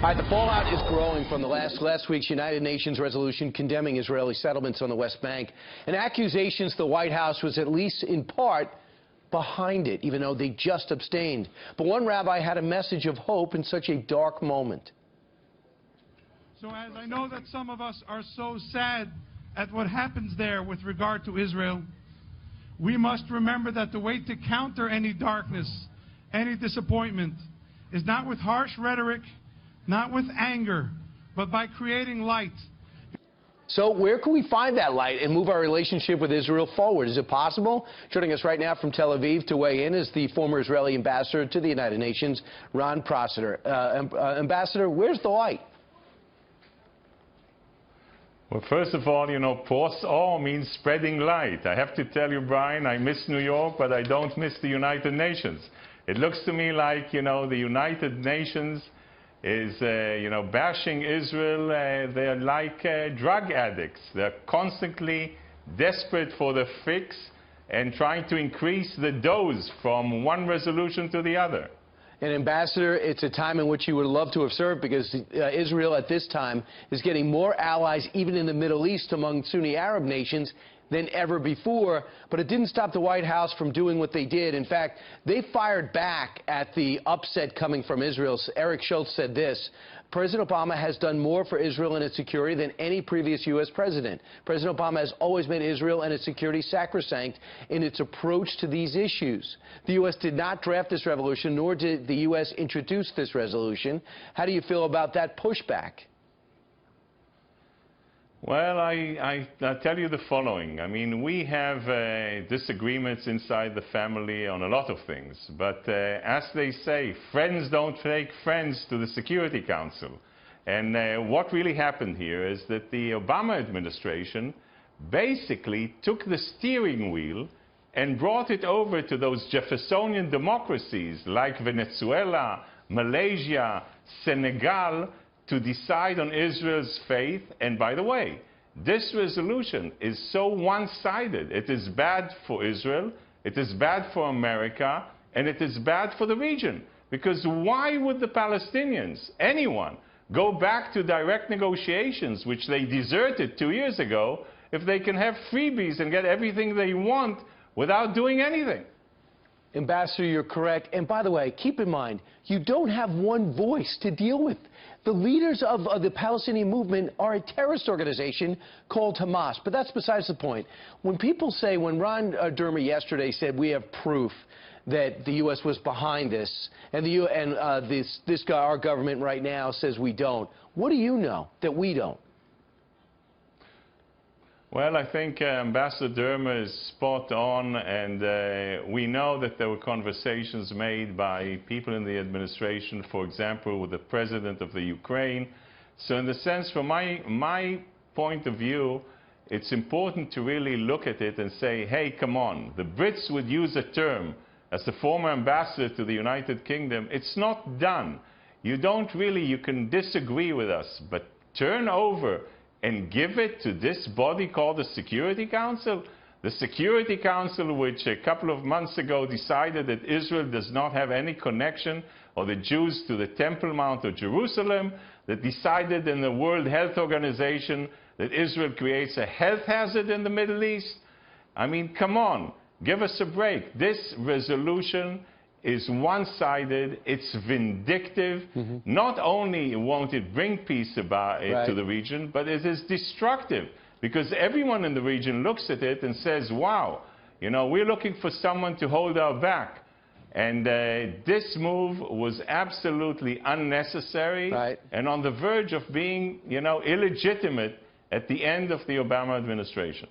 All right, the fallout is growing from the last week's United Nations resolution condemning Israeli settlements on the West Bank, and accusations the White House was at least in part behind it, even though they just abstained. But one rabbi had a message of hope in such a dark moment. So as I know that some of us are so sad at what happens there with regard to Israel, we must remember that the way to counter any darkness, any disappointment, is not with harsh rhetoric, not with anger, but by creating light. So where can we find that light and move our relationship with Israel forward? Is it possible? Joining us right now from Tel Aviv to weigh in is the former Israeli ambassador to the United Nations, Ron Prosser. Ambassador, where's the light? Well, first of all, pros means spreading light. I have to tell you, Brian, I miss New York, but I don't miss the United Nations. It looks to me like, the United Nations is, bashing Israel. They're like drug addicts. They're constantly desperate for the fix and trying to increase the dose from one resolution to the other. And Ambassador, it's a time in which you would love to have served, because Israel at this time is getting more allies, even in the Middle East, among Sunni Arab nations than ever before. But it didn't stop the White House from doing what they did. In fact, they fired back at the upset coming from Israel. Eric Schultz said this: President Obama has done more for Israel and its security than any previous U.S. president. President Obama has always made Israel and its security sacrosanct in its approach to these issues. The U.S. did not draft this resolution, nor did the U.S. introduce this resolution. How do you feel about that pushback? Well, I'll tell you the following. I mean, we have disagreements inside the family on a lot of things. But as they say, friends don't take friends to the Security Council. And what really happened here is that the Obama administration basically took the steering wheel and brought it over to those Jeffersonian democracies like Venezuela, Malaysia, Senegal, to decide on Israel's fate. And by the way, this resolution is so one-sided. It is bad for Israel, it is bad for America, and it is bad for the region. Because why would the Palestinians, anyone, go back to direct negotiations, which they deserted 2 years ago, if they can have freebies and get everything they want without doing anything? Ambassador, you're correct. And by the way, keep in mind, you don't have one voice to deal with. The leaders of the Palestinian movement are a terrorist organization called Hamas. But that's besides the point. When people say, when Ron Dermer yesterday said we have proof that the U.S. was behind this, and our government right now says we don't, what do you know that we don't? Well, I think Ambassador Dermer is spot on, and we know that there were conversations made by people in the administration, for example, with the president of the Ukraine. So in the sense, from my point of view, it's important to really look at it and say, hey, come on. The Brits would use a term, as the former ambassador to the United Kingdom, it's not done. You can disagree with us, but turn over and give it to this body called the Security Council? The Security Council, which a couple of months ago decided that Israel does not have any connection, or the Jews, to the Temple Mount of Jerusalem, that decided in the World Health Organization that Israel creates a health hazard in the Middle East. I mean, come on, give us a break. This resolution is one-sided, it's vindictive. Not only won't it bring peace to the region, but it is destructive, because everyone in the region looks at it and says, wow, we're looking for someone to hold our back. And this move was absolutely unnecessary and on the verge of being, illegitimate at the end of the Obama administration.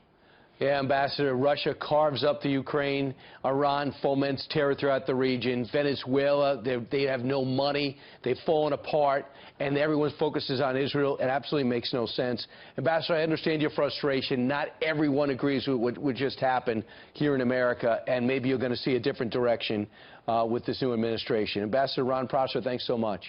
Yeah, Ambassador, Russia carves up the Ukraine. Iran foments terror throughout the region. Venezuela, they have no money. They've fallen apart, and everyone's focus is on Israel. It absolutely makes no sense. Ambassador, I understand your frustration. Not everyone agrees with what just happened here in America, and maybe you're going to see a different direction with this new administration. Ambassador Ron Prosser, thanks so much.